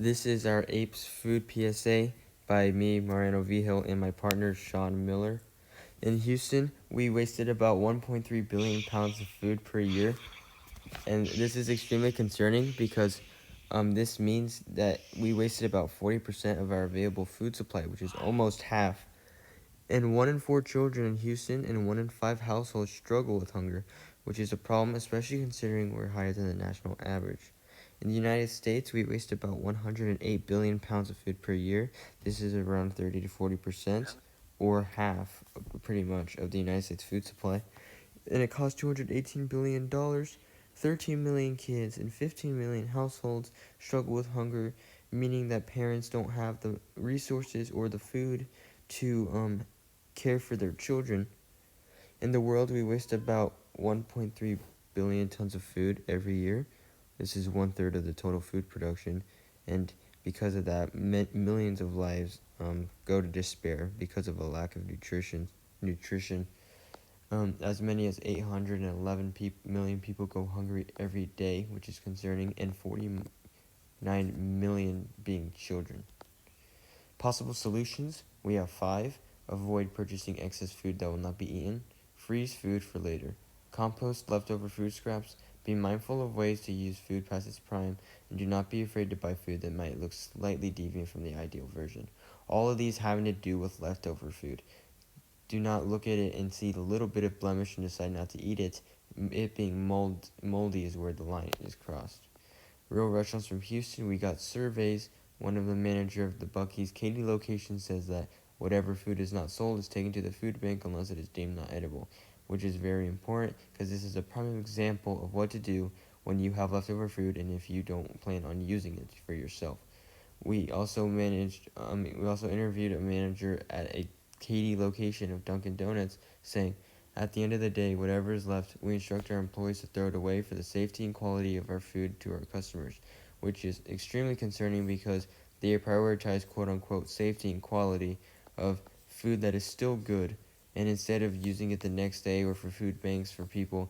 This is our Apes Food PSA by me, Mariano Vigil, and my partner, Sean Miller. In Houston, we wasted about 1.3 billion pounds of food per year, and this is extremely concerning because this means that we wasted about 40% of our available food supply, which is almost half. And 1 in 4 children in Houston and 1 in 5 households struggle with hunger, which is a problem, especially considering we're higher than the national average. In the United States, we waste about 108 billion pounds of food per year. This is around 30 to 40%, or half, pretty much, of the United States food supply. And it costs $218 billion. 13 million kids and 15 million households struggle with hunger, meaning that parents don't have the resources or the food to care for their children. In the world, we waste about 1.3 billion tons of food every year. This is 1/3 of the total food production, and because of that, millions of lives go to despair because of a lack of nutrition. As many as 811 million people go hungry every day, which is concerning, and 49 million being children. Possible solutions, we have 5. Avoid purchasing excess food that will not be eaten. Freeze food for later. Compost leftover food scraps. Be mindful of ways to use food past its prime, and do not be afraid to buy food that might look slightly deviant from the ideal version. All of these having to do with leftover food. Do not look at it and see the little bit of blemish and decide not to eat it. It being moldy is where the line is crossed. Real restaurants from Houston, we got surveys. One of the manager of the Buc-ee's Katy location says that whatever food is not sold is taken to the food bank unless it is deemed not edible, which is very important because this is a prime example of what to do when you have leftover food and if you don't plan on using it for yourself. We also interviewed a manager at a Katy location of Dunkin' Donuts saying, at the end of the day, whatever is left, we instruct our employees to throw it away for the safety and quality of our food to our customers, which is extremely concerning because they prioritize quote-unquote safety and quality of food that is still good, and instead of using it the next day or for food banks for people